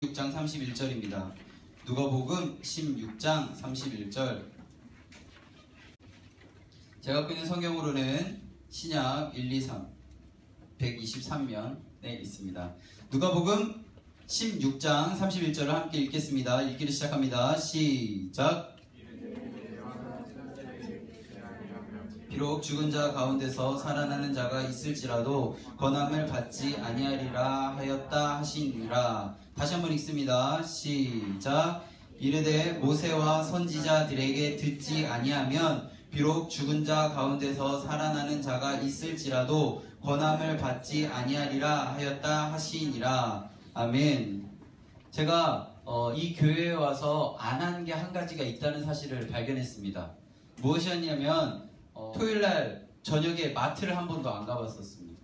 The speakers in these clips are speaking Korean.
16장 31절입니다. 누가복음 16장 31절. 제가 갖고 있는 성경으로는 신약 123 123면에 있습니다. 누가복음 16장 31절을 함께 읽겠습니다. 읽기를 시작합니다. 시작. 비록 죽은 자 가운데서 살아나는 자가 있을지라도 권함을 받지 아니하리라 하였다 하시니라. 다시 한번 읽습니다. 시작. 이르되 모세와 선지자들에게 듣지 아니하면 비록 죽은 자 가운데서 살아나는 자가 있을지라도 권함을 받지 아니하리라 하였다 하시니라. 아멘. 제가 이 교회에 와서 안 한 게 한 가지가 있다는 사실을 발견했습니다. 무엇이었냐면 토요일날 저녁에 마트를 한 번도 안 가봤었습니다.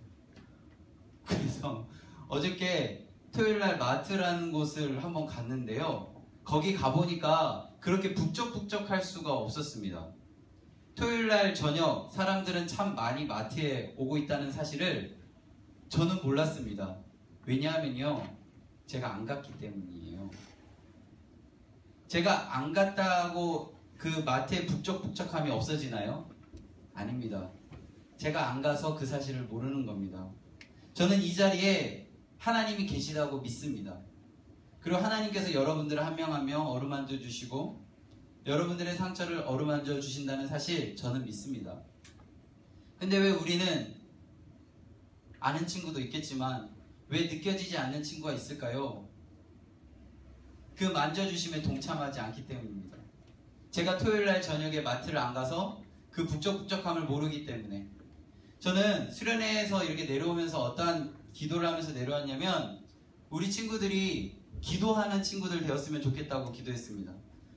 그래서 어저께 토요일날 마트라는 곳을 한번 갔는데요, 거기 가보니까 그렇게 북적북적할 수가 없었습니다. 토요일날 저녁 사람들은 참 많이 마트에 오고 있다는 사실을 저는 몰랐습니다. 왜냐하면요, 제가 안 갔기 때문이에요. 제가 안 갔다고 그 마트의 북적북적함이 없어지나요? 아닙니다. 제가 안 가서 그 사실을 모르는 겁니다. 저는 이 자리에 하나님이 계시다고 믿습니다. 그리고 하나님께서 여러분들을 한 명 한 명 어루만져 주시고 여러분들의 상처를 어루만져 주신다는 사실 저는 믿습니다. 근데 왜 우리는 아는 친구도 있겠지만 왜 느껴지지 않는 친구가 있을까요? 그 만져주심에 동참하지 않기 때문입니다. 제가 토요일날 저녁에 마트를 안 가서 그 북적북적함을 모르기 때문에. 저는 수련회에서 이렇게 내려오면서 어떠한 기도를 하면서 내려왔냐면 우리 친구들이 기도하는 친구들 되었으면 좋겠다고 기도했습니다.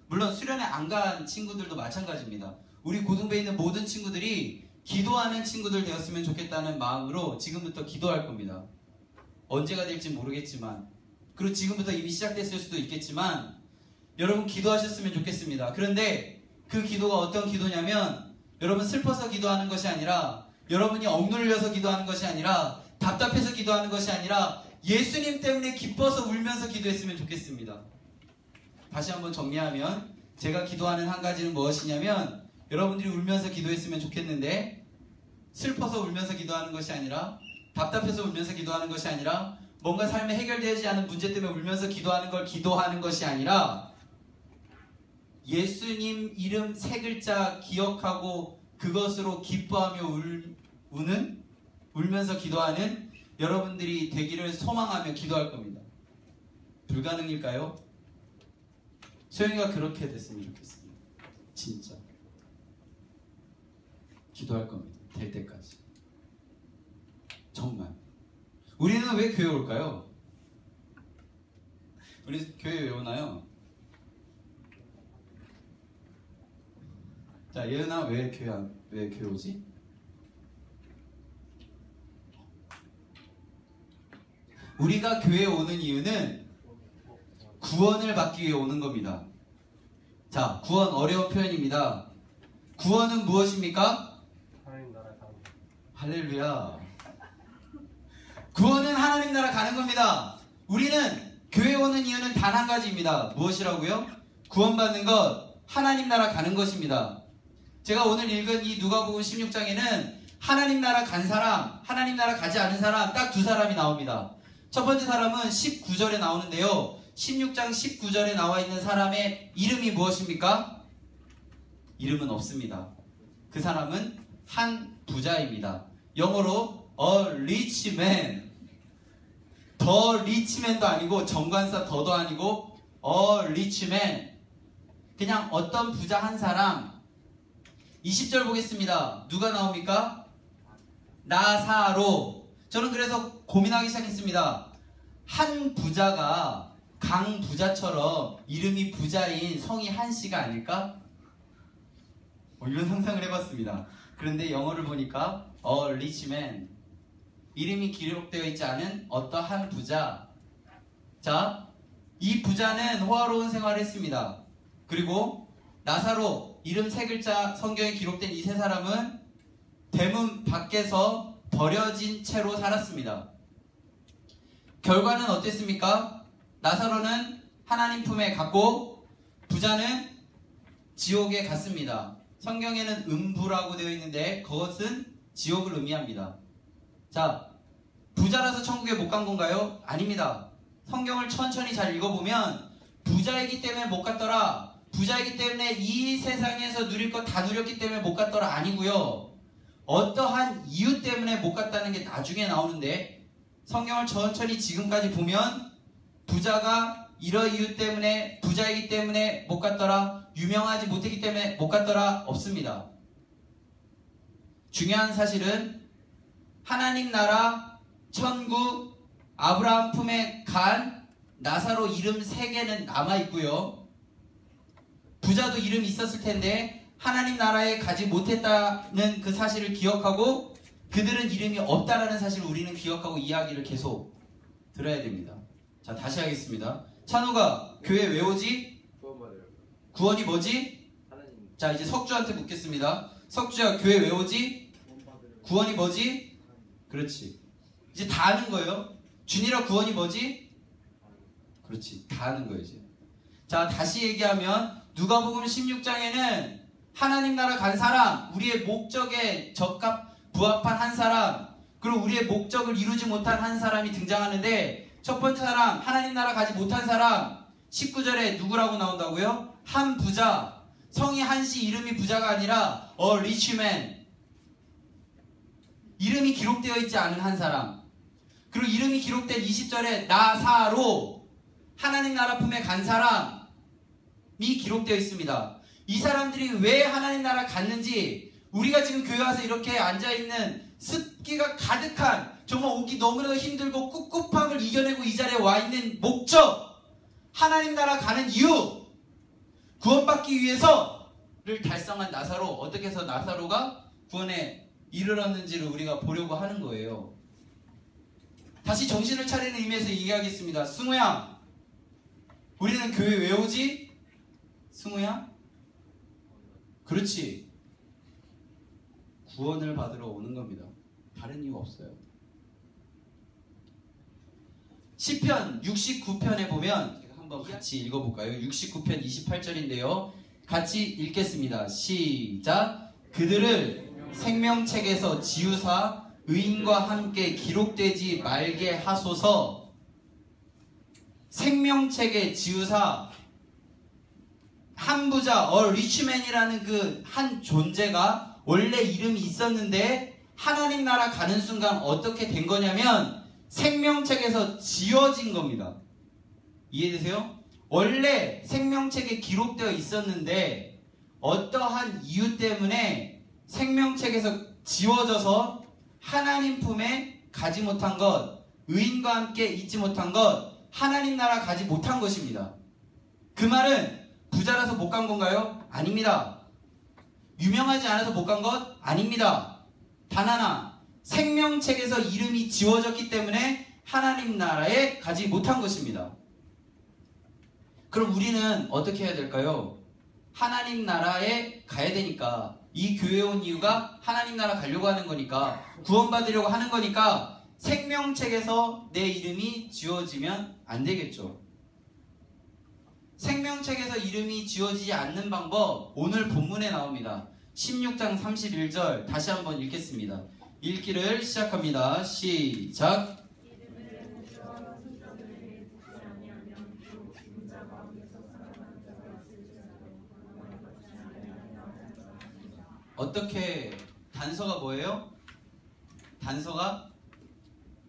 물론 수련회 안 간 친구들도 마찬가지입니다. 우리 고등부에 있는 모든 친구들이 기도하는 친구들 되었으면 좋겠다는 마음으로 지금부터 기도할 겁니다. 언제가 될지 모르겠지만, 그리고 지금부터 이미 시작됐을 수도 있겠지만 여러분 기도하셨으면 좋겠습니다. 그런데 그 기도가 어떤 기도냐면 여러분 슬퍼서 기도하는 것이 아니라, 여러분이 억눌려서 기도하는 것이 아니라, 답답해서 기도하는 것이 아니라 예수님 때문에 기뻐서 울면서 기도했으면 좋겠습니다. 다시 한번 정리하면 제가 기도하는 한 가지는 무엇이냐면 여러분들이 울면서 기도했으면 좋겠는데, 슬퍼서 울면서 기도하는 것이 아니라, 답답해서 울면서 기도하는 것이 아니라, 뭔가 삶에 해결되지 않은 문제 때문에 울면서 기도하는 걸 기도하는 것이 아니라 예수님 이름 세 글자 기억하고 그것으로 기뻐하며 울면서 기도하는 여러분들이 되기를 소망하며 기도할 겁니다. 불가능일까요? 소영이가 그렇게 됐으면 좋겠습니다. 진짜 기도할 겁니다. 될 때까지. 정말. 우리는 왜 교회 올까요? 우리 교회 왜 오나요? 자, 예은아 왜 교회 오지? 우리가 교회에 오는 이유는 구원을 받기 위해 오는 겁니다. 자, 구원 어려운 표현입니다. 구원은 무엇입니까? 하나님 나라 가는 거. 할렐루야. 구원은 하나님 나라 가는 겁니다. 우리는 교회 오는 이유는 단 한 가지입니다. 무엇이라고요? 구원받는 것, 하나님 나라 가는 것입니다. 제가 오늘 읽은 이 누가복음 16장에는 하나님 나라 간 사람, 하나님 나라 가지 않은 사람 딱 두 사람이 나옵니다. 첫 번째 사람은 19절에 나오는데요, 16장 19절에 나와 있는 사람의 이름이 무엇입니까? 이름은 없습니다. 그 사람은 한 부자입니다. 영어로 a rich man. 더 리치맨도 아니고 정관사 더도 아니고 a rich man. 그냥 어떤 부자 한 사람. 20절 보겠습니다. 누가 나옵니까? 나사로. 저는 그래서 고민하기 시작했습니다. 한 부자가 강 부자처럼 이름이 부자인 성이 한씨가 아닐까? 이런 상상을 해봤습니다. 그런데 영어를 보니까 a rich man. 이름이 기록되어 있지 않은 어떠한 부자. 자, 이 부자는 호화로운 생활을 했습니다. 그리고 나사로, 이름 세 글자 성경에 기록된 이 세 사람은 대문 밖에서 버려진 채로 살았습니다. 결과는 어땠습니까? 나사로는 하나님 품에 갔고 부자는 지옥에 갔습니다. 성경에는 음부라고 되어 있는데 그것은 지옥을 의미합니다. 자, 부자라서 천국에 못 간 건가요? 아닙니다. 성경을 천천히 잘 읽어보면 부자이기 때문에 못 갔더라, 부자이기 때문에 이 세상에서 누릴 거 다 누렸기 때문에 못 갔더라 아니고요. 어떠한 이유 때문에 못 갔다는 게 나중에 나오는데 성경을 천천히 지금까지 보면 부자가 이러 이유 때문에 부자이기 때문에 못 갔더라, 유명하지 못했기 때문에 못 갔더라 없습니다. 중요한 사실은 하나님 나라, 천국, 아브라함 품에 간 나사로 이름 3개는 남아있고요. 부자도 이름이 있었을 텐데 하나님 나라에 가지 못했다는 그 사실을 기억하고 그들은 이름이 없다라는 사실을 우리는 기억하고 이야기를 계속 들어야 됩니다. 자, 다시 하겠습니다. 찬우가 교회 왜 오지? 구원이 뭐지? 자, 이제 석주한테 묻겠습니다. 석주야, 교회 왜 오지? 구원이 뭐지? 그렇지. 이제 다 아는 거예요. 준이라 구원이 뭐지? 그렇지. 다 아는 거예요, 이제. 자, 다시 얘기하면 누가복음 16장에는 하나님 나라 간 사람, 우리의 목적에 부합한 한 사람, 그리고 우리의 목적을 이루지 못한 한 사람이 등장하는데 첫 번째 사람, 하나님 나라 가지 못한 사람, 19절에 누구라고 나온다고요? 한 부자. 성이 한씨, 이름이 부자가 아니라 a rich man. 이름이 기록되어 있지 않은 한 사람. 그리고 이름이 기록된 20절에 나사로, 하나님 나라 품에 간 사람이 기록되어 있습니다. 이 사람들이 왜 하나님 나라 갔는지, 우리가 지금 교회 와서 이렇게 앉아있는 습기가 가득한, 정말 오기 너무나도 힘들고 꿉꿉함을 이겨내고 이 자리에 와 있는 목적, 하나님 나라 가는 이유, 구원받기 위해서를 달성한 나사로, 어떻게 해서 나사로가 구원에 이르렀는지를 우리가 보려고 하는 거예요. 다시 정신을 차리는 의미에서 얘기하겠습니다. 승우야, 우리는 교회 왜 오지? 승우야? 그렇지. 구원을 받으러 오는 겁니다. 다른 이유 없어요. 시편 69편에 보면 제가 한번 같이 읽어볼까요? 69편 28절인데요. 같이 읽겠습니다. 시작. 그들을 생명책에서 지우사 의인과 함께 기록되지 말게 하소서. 생명책에 지우사, 한 부자, a rich man이라는 그 한 존재가 원래 이름이 있었는데 하나님 나라 가는 순간 어떻게 된 거냐면 생명책에서 지워진 겁니다. 이해되세요? 원래 생명책에 기록되어 있었는데 어떠한 이유 때문에 생명책에서 지워져서 하나님 품에 가지 못한 것, 의인과 함께 있지 못한 것, 하나님 나라 가지 못한 것입니다. 그 말은 부자라서 못 간 건가요? 아닙니다. 유명하지 않아서 못 간 것? 아닙니다. 단 하나, 생명책에서 이름이 지워졌기 때문에 하나님 나라에 가지 못한 것입니다. 그럼 우리는 어떻게 해야 될까요? 하나님 나라에 가야 되니까, 이 교회에 온 이유가 하나님 나라 가려고 하는 거니까, 구원받으려고 하는 거니까 생명책에서 내 이름이 지워지면 안 되겠죠. 생명책에서 이름이 지워지지 않는 방법, 오늘 본문에 나옵니다. 16장 31절 다시 한번 읽겠습니다. 읽기를 시작합니다. 시작. 어떻게, 단서가 뭐예요? 단서가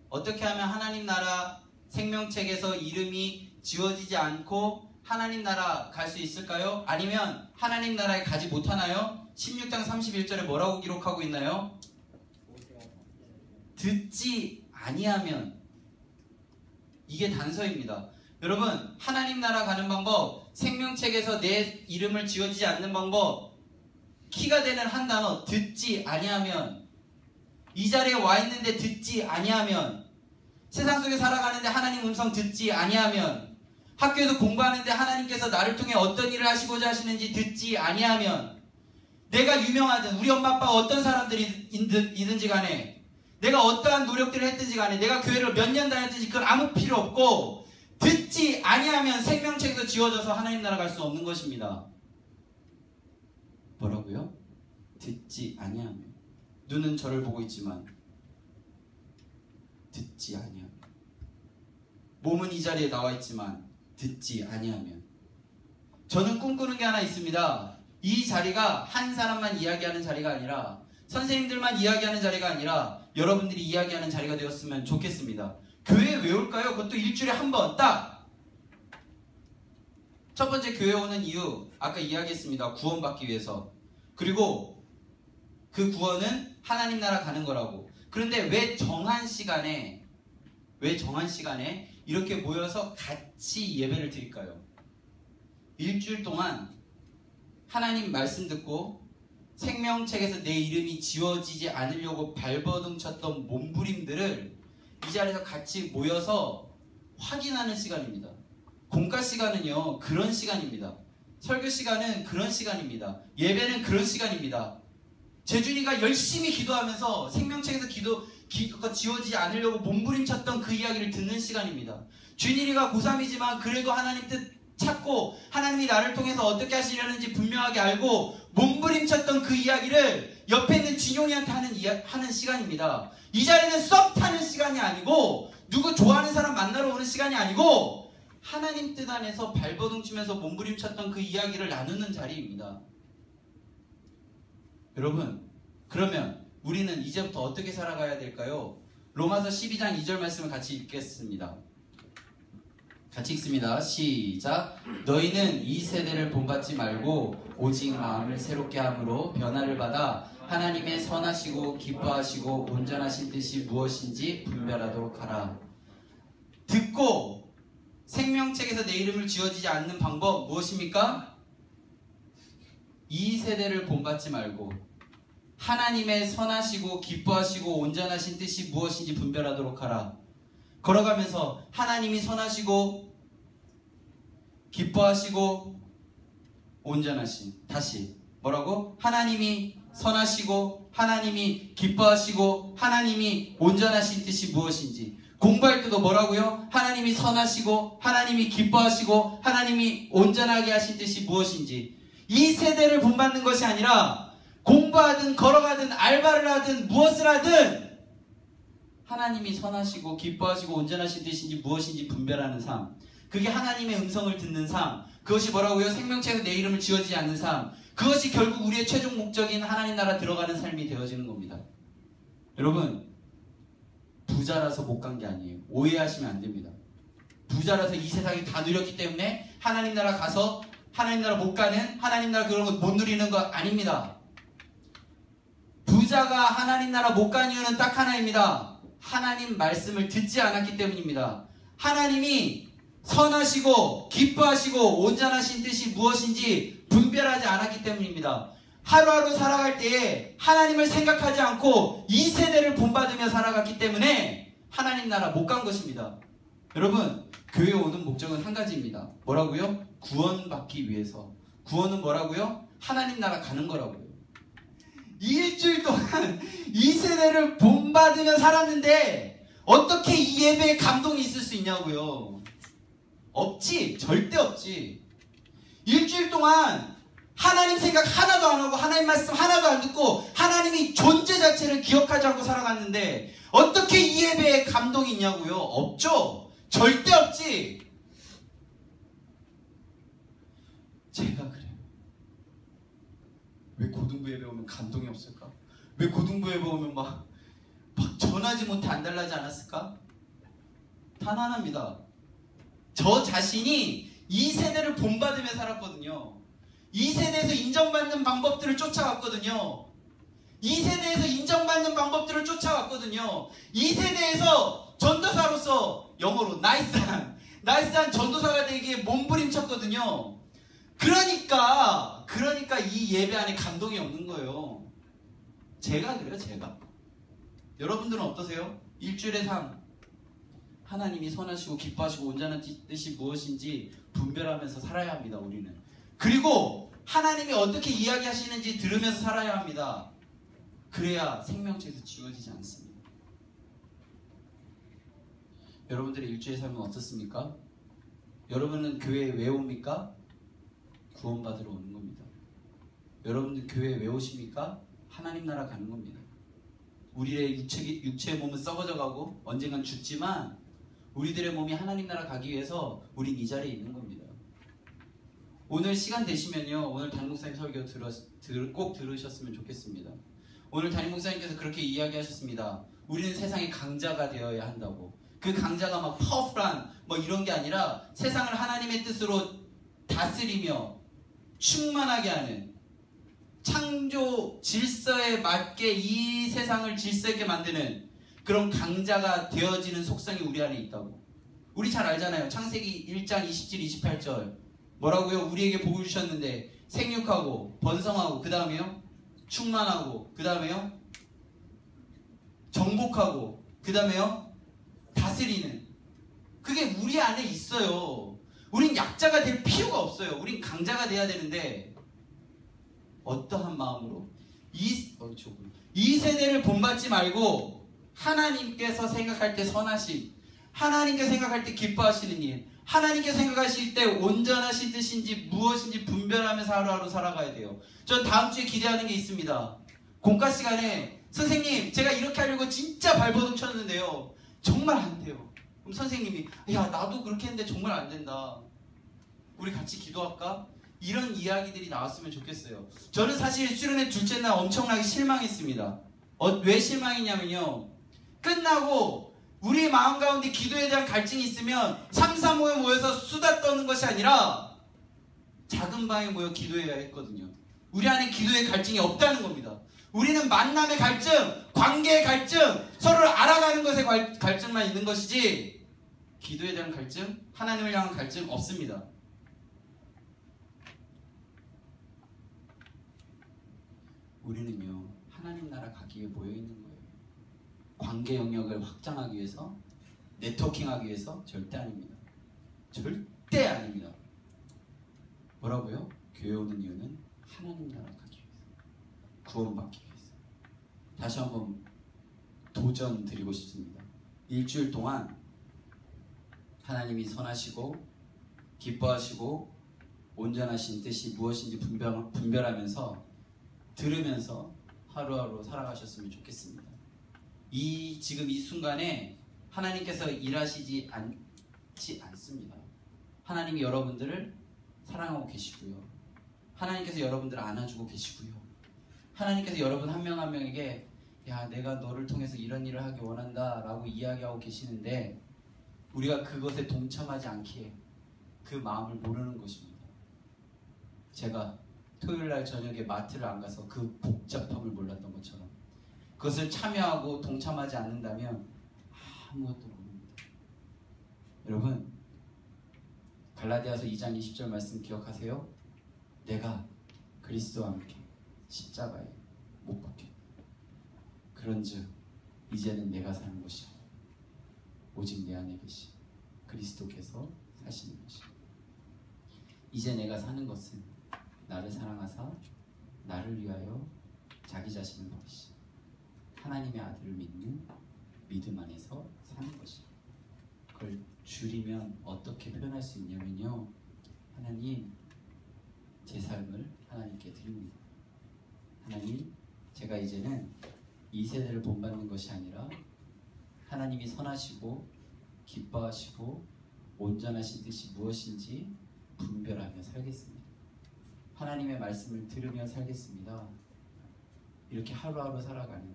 어떻게 하면 하나님 나라 생명책에서 이름이 지워지지 않고 하나님 나라 갈 수 있을까요? 아니면 하나님 나라에 가지 못하나요? 16장 31절에 뭐라고 기록하고 있나요? 듣지 아니하면. 이게 단서입니다. 여러분, 하나님 나라 가는 방법, 생명책에서 내 이름을 지워지지 않는 방법, 키가 되는 한 단어, 듣지 아니하면. 이 자리에 와 있는데 듣지 아니하면, 세상 속에 살아가는데 하나님 음성 듣지 아니하면, 학교에서 공부하는데 하나님께서 나를 통해 어떤 일을 하시고자 하시는지 듣지 아니하면, 내가 유명하든 우리 엄마 아빠가 어떤 사람들이든지 간에, 내가 어떠한 노력들을 했든지 간에, 내가 교회를 몇 년 다녔든지 그건 아무 필요 없고 듣지 듣지 아니하면 생명책에서 지워져서 하나님 나라 갈 수 없는 것입니다. 뭐라고요? 듣지 아니하면. 눈은 저를 보고 있지만 듣지 아니하면. 몸은 이 자리에 나와 있지만 듣지 아니하면. 저는 꿈꾸는 게 하나 있습니다. 이 자리가 한 사람만 이야기하는 자리가 아니라, 선생님들만 이야기하는 자리가 아니라 여러분들이 이야기하는 자리가 되었으면 좋겠습니다. 교회에 왜 올까요? 그것도 일주일에 한 번 딱. 첫 번째, 교회 오는 이유 아까 이야기했습니다. 구원받기 위해서. 그리고 그 구원은 하나님 나라 가는 거라고. 그런데 왜 정한 시간에 이렇게 모여서 같이 예배를 드릴까요? 일주일 동안 하나님 말씀 듣고 생명책에서 내 이름이 지워지지 않으려고 발버둥 쳤던 몸부림들을 이 자리에서 같이 모여서 확인하는 시간입니다. 공과 시간은요, 그런 시간입니다. 설교 시간은 그런 시간입니다. 예배는 그런 시간입니다. 재준이가 열심히 기도하면서 생명책에서 기도가 지워지지 않으려고 몸부림쳤던 그 이야기를 듣는 시간입니다. 준일이가 고3이지만 그래도 하나님 뜻 찾고 하나님이 나를 통해서 어떻게 하시려는지 분명하게 알고 몸부림쳤던 그 이야기를 옆에 있는 준용이한테 하는 시간입니다. 이 자리는 썸 타는 시간이 아니고 누구 좋아하는 사람 만나러 오는 시간이 아니고 하나님 뜻 안에서 발버둥 치면서 몸부림쳤던 그 이야기를 나누는 자리입니다. 여러분, 그러면 우리는 이제부터 어떻게 살아가야 될까요? 로마서 12장 2절 말씀을 같이 읽겠습니다. 같이 읽습니다. 시작. 너희는 이 세대를 본받지 말고 오직 마음을 새롭게 함으로 변화를 받아 하나님의 선하시고 기뻐하시고 온전하신 뜻이 무엇인지 분별하도록 하라. 듣고 생명책에서 내 이름을 지워지지 않는 방법 무엇입니까? 이 세대를 본받지 말고 하나님의 선하시고 기뻐하시고 온전하신 뜻이 무엇인지 분별하도록 하라. 걸어가면서 하나님이 선하시고 기뻐하시고 온전하신, 다시 뭐라고? 하나님이 선하시고 하나님이 기뻐하시고 하나님이 온전하신 뜻이 무엇인지. 공부할 때도 뭐라고요? 하나님이 선하시고 하나님이 기뻐하시고 하나님이 온전하게 하신 뜻이 무엇인지. 이 세대를 본받는 것이 아니라 공부하든 걸어가든 알바를 하든 무엇을 하든 하나님이 선하시고 기뻐하시고 온전하신 뜻인지 무엇인지 분별하는 삶. 그게 하나님의 음성을 듣는 삶. 그것이 뭐라고요? 생명책에서 내 이름을 지워지지 않는 삶. 그것이 결국 우리의 최종 목적인 하나님 나라 들어가는 삶이 되어지는 겁니다. 여러분, 부자라서 못 간 게 아니에요. 오해하시면 안 됩니다. 부자라서 이 세상이 다 누렸기 때문에 하나님 나라 가서 하나님 나라 못 가는, 하나님 나라 그런 거 못 누리는 거 아닙니다. 부자가 하나님 나라 못 간 이유는 딱 하나입니다. 하나님 말씀을 듣지 않았기 때문입니다. 하나님이 선하시고 기뻐하시고 온전하신 뜻이 무엇인지 분별하지 않았기 때문입니다. 하루하루 살아갈 때에 하나님을 생각하지 않고 이 세대를 본받으며 살아갔기 때문에 하나님 나라 못 간 것입니다. 여러분, 교회 오는 목적은 한 가지입니다. 뭐라고요? 구원받기 위해서. 구원은 뭐라고요? 하나님 나라 가는 거라고요. 일주일 동안 이 세대를 본받으며 살았는데 어떻게 이 예배에 감동이 있을 수 있냐고요. 없지. 절대 없지. 일주일 동안 하나님 생각 하나도 안 하고 하나님 말씀 하나도 안 듣고 하나님이 존재 자체를 기억하지 않고 살아갔는데 어떻게 이 예배에 감동이 있냐고요. 없죠. 절대 없지. 제가 그래요. 왜 고등부 예배 오면 감동이 없을까? 왜 고등부 예배 오면 막 전하지 못해 안달나지 않았을까? 단 하나입니다. 저 자신이 이 세대를 본받으며 살았거든요. 이 세대에서 인정받는 방법들을 쫓아왔거든요. 이 세대에서 인정받는 방법들을 쫓아왔거든요. 이 세대에서 전도사로서 영어로 나이스한 전도사가 되기에 몸부림쳤거든요. 그러니까 이 예배 안에 감동이 없는 거예요. 제가 그래요, 제가. 여러분들은 어떠세요? 일주일의 삶. 하나님이 선하시고 기뻐하시고 온전한 뜻이 무엇인지 분별하면서 살아야 합니다, 우리는. 그리고 하나님이 어떻게 이야기하시는지 들으면서 살아야 합니다. 그래야 생명체에서 지워지지 않습니다. 여러분들의 일주일의 삶은 어떻습니까? 여러분은 교회에 왜 옵니까? 구원받으러 오는 겁니다. 여러분들 교회에 왜 오십니까? 하나님 나라 가는 겁니다. 우리의 육체의 몸은 썩어져 가고 언젠간 죽지만 우리들의 몸이 하나님 나라 가기 위해서 우린 이 자리에 있는 겁니다. 오늘 시간 되시면요, 오늘 담임 목사님 설교 꼭 들으셨으면 좋겠습니다. 오늘 담임 목사님께서 그렇게 이야기하셨습니다. 우리는 세상의 강자가 되어야 한다고. 그 강자가 막 파워풀한 뭐 이런 게 아니라 세상을 하나님의 뜻으로 다스리며 충만하게 하는, 창조 질서에 맞게 이 세상을 질서 있게 만드는 그런 강자가 되어지는 속성이 우리 안에 있다고. 우리 잘 알잖아요. 창세기 1장 27, 28절 뭐라고요? 우리에게 복을 주셨는데 생육하고 번성하고, 그 다음에요 충만하고, 그 다음에요 정복하고, 그 다음에요 다스리는. 그게 우리 안에 있어요. 우린 약자가 될 필요가 없어요. 우린 강자가 돼야 되는데 어떠한 마음으로 이 세대를 본받지 말고 하나님께서 생각할 때 선하심, 하나님께 생각할 때 기뻐하시는 일, 하나님께 생각하실 때 온전하신 뜻인지 무엇인지 분별하면서 하루하루 살아가야 돼요. 전 다음 주에 기대하는 게 있습니다. 공과 시간에 선생님 제가 이렇게 하려고 진짜 발버둥 쳤는데요 정말 안 돼요. 그럼 선생님이 야 나도 그렇게 했는데 정말 안 된다, 우리 같이 기도할까? 이런 이야기들이 나왔으면 좋겠어요. 저는 사실 수련회 둘째 날 엄청나게 실망했습니다. 왜 실망했냐면요, 끝나고 우리 마음 가운데 기도에 대한 갈증이 있으면 3, 4모에 모여서 수다 떠는 것이 아니라 작은 방에 모여 기도해야 했거든요. 우리 안에 기도의 갈증이 없다는 겁니다. 우리는 만남의 갈증, 관계의 갈증, 서로를 알아가는 것의 갈증만 있는 것이지 기도에 대한 갈증, 하나님을 향한 갈증 없습니다. 우리는요 하나님 나라 가기 위해 모여있는 거예요. 관계 영역을 확장하기 위해서, 네트워킹하기 위해서 절대 아닙니다. 절대 아닙니다. 뭐라고요? 교회 오는 이유는 하나님 나라 가기 위해서, 구원받기 위해서. 다시 한번 도전 드리고 싶습니다. 일주일 동안 하나님이 선하시고 기뻐하시고 온전하신 뜻이 무엇인지 분별하면서 들으면서 하루하루 살아가셨으면 좋겠습니다. 지금 이 순간에 하나님께서 일하시지 않지 않습니다. 하나님이 여러분들을 사랑하고 계시고요, 하나님께서 여러분들을 안아주고 계시고요, 하나님께서 여러분 한 명 한 명에게 야 내가 너를 통해서 이런 일을 하기 원한다 라고 이야기하고 계시는데 우리가 그것에 동참하지 않기에 그 마음을 모르는 것입니다. 제가 토요일날 저녁에 마트를 안 가서 그 복잡함을 몰랐던 것처럼 그것을 참여하고 동참하지 않는다면 아무것도 모릅니다. 여러분, 갈라디아서 2장 20절 말씀 기억하세요? 내가 그리스도와 함께 십자가에 못 박혀 그런즉 이제는 내가 사는 것이 아니라 오직 내 안에 계신 그리스도께서 사시는 것이. 이제 내가 사는 것은 나를 사랑하사 나를 위하여 자기 자신을 버리시 하나님의 아들을 믿는 믿음 안에서 사는 것이다. 그걸 줄이면 어떻게 표현할 수 있냐면요, 하나님 제 삶을 하나님께 드립니다. 하나님 제가 이제는 이 세대를 본받는 것이 아니라 하나님이 선하시고 기뻐하시고 온전하신 뜻이 무엇인지 분별하며 살겠습니다. 하나님의 말씀을 들으며 살겠습니다. 이렇게 하루하루 살아가는,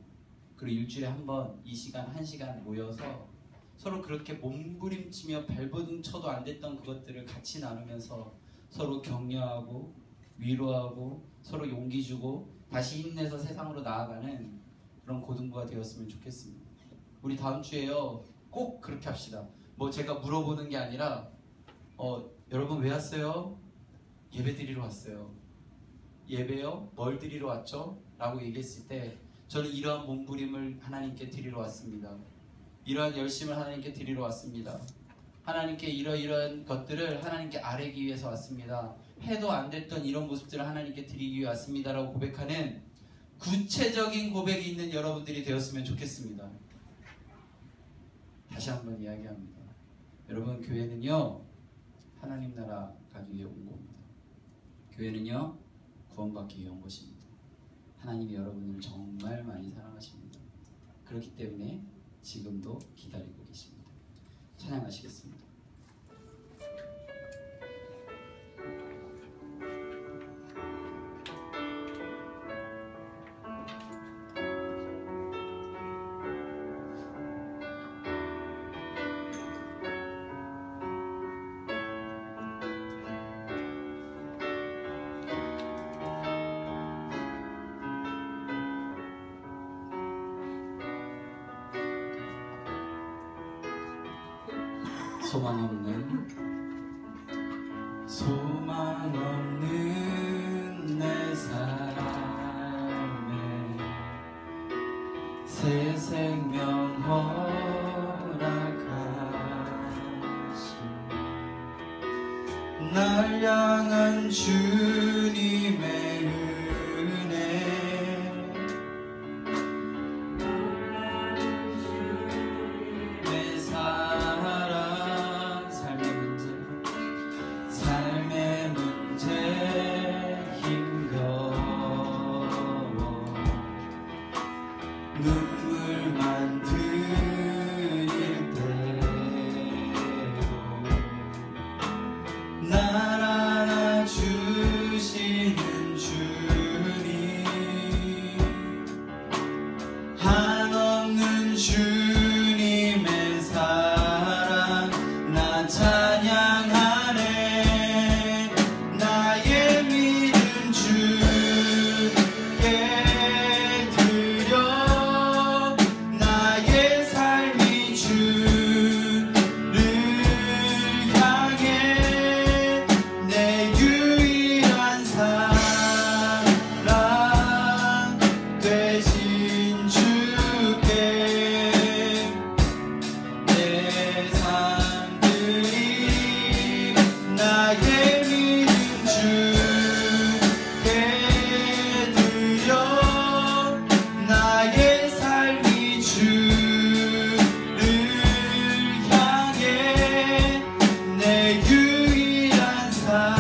그리고 일주일에 한 번 이 시간 1시간 모여서 서로 그렇게 몸부림치며 발버둥 쳐도 안 됐던 그것들을 같이 나누면서 서로 격려하고 위로하고 서로 용기 주고 다시 힘내서 세상으로 나아가는 그런 고등부가 되었으면 좋겠습니다. 우리 다음 주에요 꼭 그렇게 합시다. 뭐 제가 물어보는 게 아니라 여러분 왜 왔어요? 예배 드리러 왔어요. 예배요? 뭘 드리러 왔죠? 라고 얘기했을 때 저는 이러한 몸부림을 하나님께 드리러 왔습니다. 이러한 열심을 하나님께 드리러 왔습니다. 하나님께 이러이러한 것들을 하나님께 아뢰기 위해서 왔습니다. 해도 안 됐던 이런 모습들을 하나님께 드리기 위해 왔습니다 라고 고백하는 구체적인 고백이 있는 여러분들이 되었으면 좋겠습니다. 다시 한번 이야기합니다. 여러분, 교회는요 하나님 나라 가기 위해 온 겁니다. 교회는요, 구원받기 위해 온 것입니다. 하나님이 여러분을 정말 많이 사랑하십니다. 그렇기 때문에 지금도 기다리고 계십니다. 찬양하시겠습니다. 소망 없는 내 삶에 새 생명 허락하신 날 향한 주님의 은혜 내 사랑 삶의 문제 힘겨워 눈물만 흘릴 때도 날 안아주시는 주님 한없는 주님의 사랑 나 찬양하네 나의 믿음 주께 드려 나의 삶이 주를 향해 내 유일한 사랑 되신 주께 내 삶들이 나의 믿음 주께 드려 나의 삶이 주를 향해 내 유일한 사랑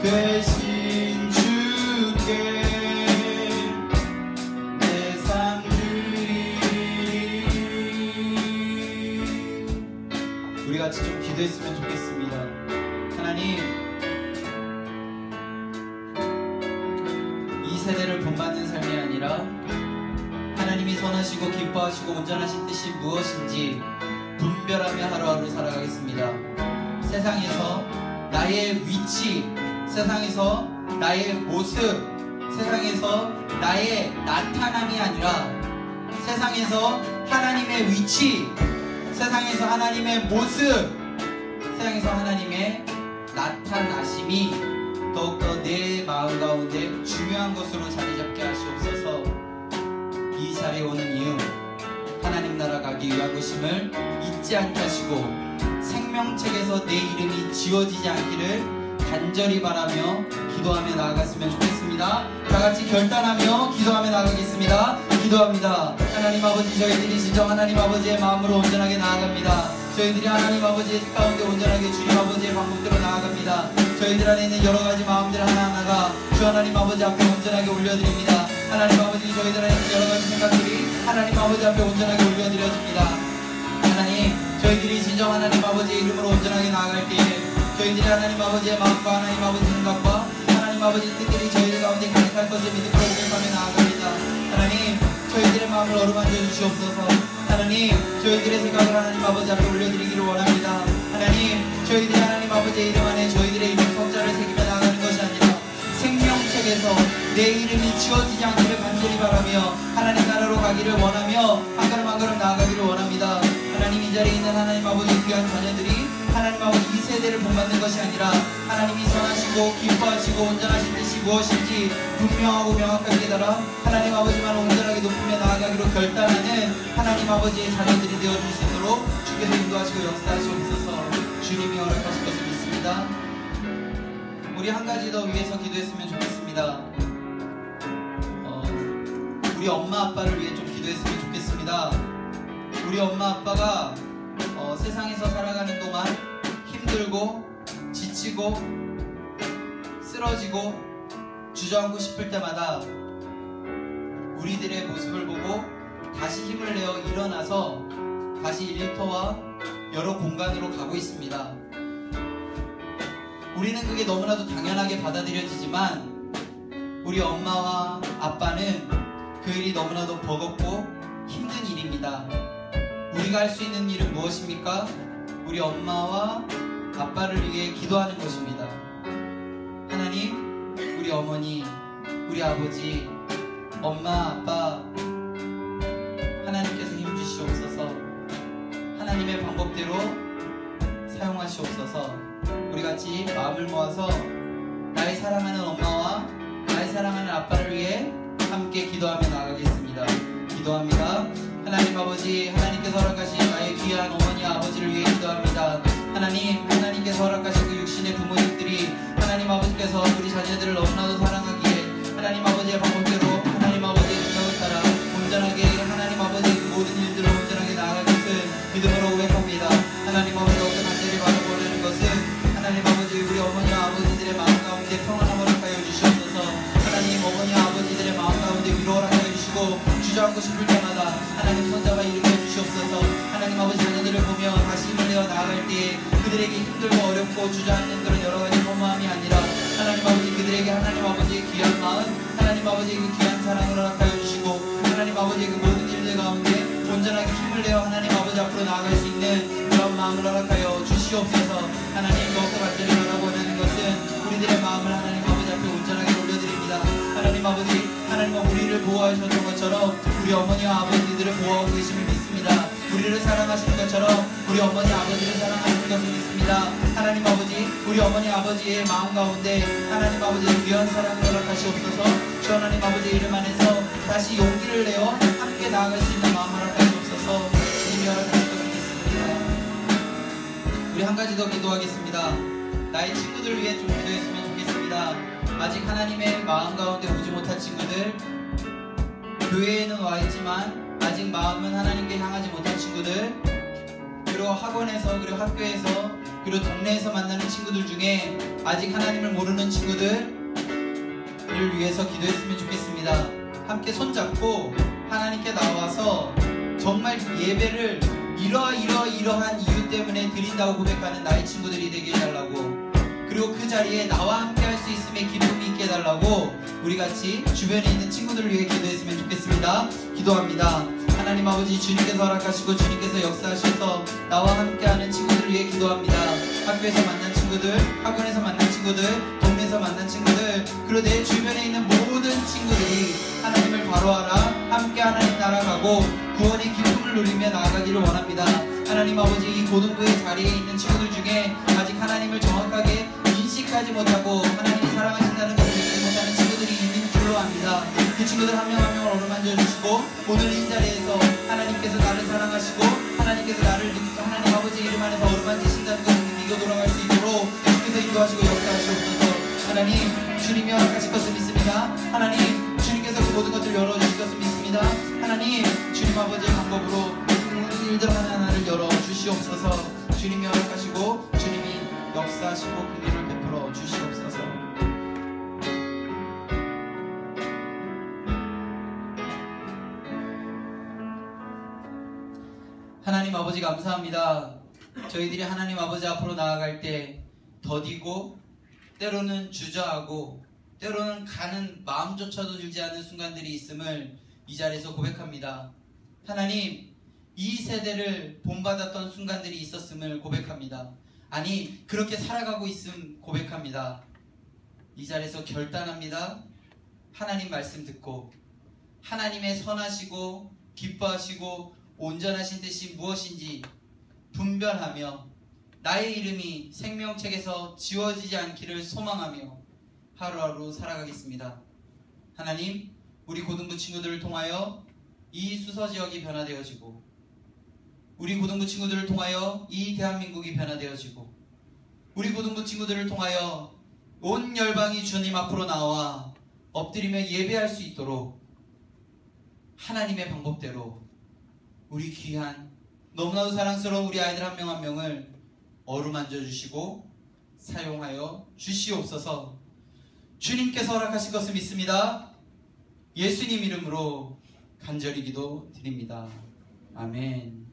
되신 주께 내 삶들이 우리 같이 좀 기도했으면 좋겠습니다. 하나님, 이 세대를 본받는 삶이 아니라 하나님이 선하시고 기뻐하시고 온전하신 뜻이 무엇인지 분별하며 하루하루 살아가겠습니다. 세상에서 나의 위치, 세상에서 나의 모습, 세상에서 나의 나타남이 아니라 세상에서 하나님의 위치, 세상에서 하나님의 모습, 세상에서 하나님의 나타나심이 더욱더 내 마음 가운데 중요한 것으로 자리 잡게 하시옵소서. 이 자리에 오는 이유, 하나님 나라 가기 위한 것임을 잊지 않게 하시고 생명책에서 내 이름이 지워지지 않기를 간절히 바라며 기도하며 나아갔으면 좋겠습니다. 다같이 결단하며 기도하며 나아가겠습니다. 기도합니다. 하나님 아버지, 저희들이 진정 하나님 아버지의 마음으로 온전하게 나아갑니다. 저희들이 하나님 아버지의 뜻 가운데 온전하게 주님 아버지의 방법대로 나아갑니다. 저희들 안에 있는 여러가지 마음들 하나하나가 주 하나님 아버지 앞에 온전하게 올려드립니다. 하나님 아버지, 저희들 안에 있는 여러가지 생각들이 하나님 아버지 앞에 온전하게 올려드려집니다. 하나님, 저희들이 진정 하나님 아버지의 이름으로 온전하게 나아갈 때에 저희들이 하나님 아버지의 마음과 하나님 아버지 생각과 하나님 아버지의 뜻들이 저희들 가운데 가득할 것을 믿음으로 고백하며 나아갑니다. 하나님, 저희들의 마음을 어루만져 주시옵소서. 하나님, 저희들의 생각을 하나님 아버지 앞에 올려드리기를 원합니다. 하나님, 저희들이 하나님 아버지의 이름 안에 저희들의 이름 성자를 새기며 나아가는 것이 아니라 생명책에서 내 이름이 지워지지 않기를 간절히 바라며 하나님 나라로 가기를 원하며 한 걸음 한 걸음 나아가기를 원합니다. 하나님, 이 자리에 있는 하나님 아버지의 귀한 자녀들이 하나님 아버지 이 세대를 본받는 것이 아니라 하나님이 선하시고 기뻐하시고 온전하신 뜻이 무엇인지 분명하고 명확하게 깨달아 하나님 아버지만 온전하게 높이며 나아가기로 결단하는 하나님 아버지의 자녀들이 되어줄 수 있도록 주께서 인도하시고 역사하시옵소서. 주님이 허락하실 것을 믿습니다. 우리 한 가지 더 위해서 기도했으면 좋겠습니다. 우리 엄마 아빠를 위해 좀 기도했으면 좋겠습니다. 우리 엄마 아빠가 세상에서 살아가는 동안 힘들고 지치고 쓰러지고 주저앉고 싶을 때마다 우리들의 모습을 보고 다시 힘을 내어 일어나서 다시 일터와 여러 공간으로 가고 있습니다. 우리는 그게 너무나도 당연하게 받아들여지지만 우리 엄마와 아빠는 그 일이 너무나도 버겁고 힘든 일입니다. 우리가 할 수 있는 일은 무엇입니까? 우리 엄마와 아빠를 위해 기도하는 것입니다. 하나님, 우리 어머니, 우리 아버지, 엄마, 아빠, 하나님께서 힘 주시옵소서. 하나님의 방법대로 사용하시옵소서. 우리 같이 마음을 모아서 나의 사랑하는 엄마와 나의 사랑하는 아빠를 위해 함께 기도하며 나가겠습니다. 기도합니다. 하나님 아버지, 하나님께서 허락하신 나의 귀한 어머니와 아버지를 위해 기도합니다. 하나님, 하나님께서 허락하신 그 육신의 부모님들이 하나님 아버지께서 우리 자녀들을 너무나도 사랑하기에 하나님 아버지의 방법대로 하나님 아버지의 생각을 따라 온전하게 하나님 아버지의 그 모든 일들을 온전하게 나아갈 것을 믿음으로 고백합니다. 하나님 아버지, 어떤 간절히 바라보는 것은 하나님 아버지, 우리 어머니와 아버지들의 마음 가운데 평안함을 허락하여 주시옵소서. 하나님, 어머니와 아버지들의 마음 가운데 위로를 허락하여 주시고 주저앉고 싶을 때마다 하나님 손잡아 일으켜 주시옵소서. 하나님 아버지, 자녀들을 보며 다시 힘을 내어 나아갈 때에 그들에게 힘들고 어렵고 주저앉는 그런 여러 가지 허무함이 아니라 하나님 아버지, 그들에게 하나님 아버지의 귀한 마음, 하나님 아버지의 그 귀한 사랑을 허락하여 주시고 하나님 아버지의 그 모든 일들 가운데 온전하게 힘을 내어 하나님 아버지 앞으로 나아갈 수 있는 그런 마음을 허락하여 주시옵소서. 하나님, 더욱더 간절히 바라보는 것은 우리들의 마음을 하나님 아버지 앞에 온전하게 올려드립니다. 하나님 아버지, 하나님은 우리를 보호하셨던 것처럼 우리 어머니와 아버지들을 보호하고 계심을 믿습니다. 우리를 사랑하시는 것처럼 우리 어머니 아버지를 사랑하시는 것을 믿습니다. 하나님 아버지, 우리 어머니 아버지의 마음 가운데 하나님 아버지의 귀한 사랑을 허락하시옵소서. 주 하나님 아버지의 이름 안에서 다시 용기를 내어 함께 나아갈 수 있는 마음 허락하시옵소서. 주님이 허락하실 것을 믿습니다. 우리 한 가지 더 기도하겠습니다. 나의 친구들을 위해 좀 기도했으면 좋겠습니다. 아직 하나님의 마음 가운데 오지 못한 친구들, 교회에는 와 있지만 아직 마음은 하나님께 향하지 못한 친구들, 그리고 학원에서, 그리고 학교에서, 그리고 동네에서 만나는 친구들 중에 아직 하나님을 모르는 친구들을 위해서 기도했으면 좋겠습니다. 함께 손잡고 하나님께 나와서 정말 예배를 이러한 이유 때문에 드린다고 고백하는 나의 친구들이 되게 해달라고, 그리고 그 자리에 나와 함께 할 수 있음에 기쁨이 있게 해달라고 우리 같이 주변에 있는 친구들을 위해 기도했으면 좋겠습니다. 기도합니다. 하나님 아버지, 주님께서 허락하시고 주님께서 역사하셔서 나와 함께하는 친구들을 위해 기도합니다. 학교에서 만난 친구들, 학원에서 만난 친구들, 동네에서 만난 친구들, 그리고 내 주변에 있는 모든 친구들이 하나님을 바로하라 함께 하나님 나라가고 구원의 기쁨을 누리며 나아가기를 원합니다. 하나님 아버지, 이 고등부의 자리에 있는 친구들 중에 아직 하나님을 정확하게 인식하지 못하고 하나님이 사랑하신다는 것을 믿지 못하는 친구들이 있는 줄로 압니다. 그 친구들 한 명 한 명을 어루만져 주시고 오늘 이 자리에서 하나님께서 나를 사랑하시고 하나님께서 나를 하나님 아버지 이름 안에서 어루만지신다는 것을 믿고 돌아갈 수 있도록 주께서 인도하시고 역사하시옵소서. 하나님, 주님이 허락하실 것을 믿습니다. 하나님, 주님께서 그 모든 것들을 열어주실 것을 믿습니다. 하나님, 주님 아버지의 방법으로 모든 일들 하나하나를 열어주시옵소서. 주님이 허락하시고 주님이 역사하시고 그 길을 베풀어 주시옵소서. 하나님 아버지, 감사합니다. 저희들이 하나님 아버지 앞으로 나아갈 때 더디고 때로는 주저하고 때로는 가는 마음조차도 들지 않는 순간들이 있음을 이 자리에서 고백합니다. 하나님, 이 세대를 본받았던 순간들이 있었음을 고백합니다. 아니, 그렇게 살아가고 있음 고백합니다. 이 자리에서 결단합니다. 하나님 말씀 듣고 하나님의 선하시고 기뻐하시고 온전하신 뜻이 무엇인지 분별하며 나의 이름이 생명책에서 지워지지 않기를 소망하며 하루하루 살아가겠습니다. 하나님, 우리 고등부 친구들을 통하여 이 수서지역이 변화되어지고 우리 고등부 친구들을 통하여 이 대한민국이 변화되어지고 우리 고등부 친구들을 통하여 온 열방이 주님 앞으로 나와 엎드리며 예배할 수 있도록 하나님의 방법대로 우리 귀한 너무나도 사랑스러운 우리 아이들 한 명 한 명을 어루만져 주시고 사용하여 주시옵소서. 주님께서 허락하신 것을 믿습니다. 예수님 이름으로 간절히 기도드립니다. 아멘.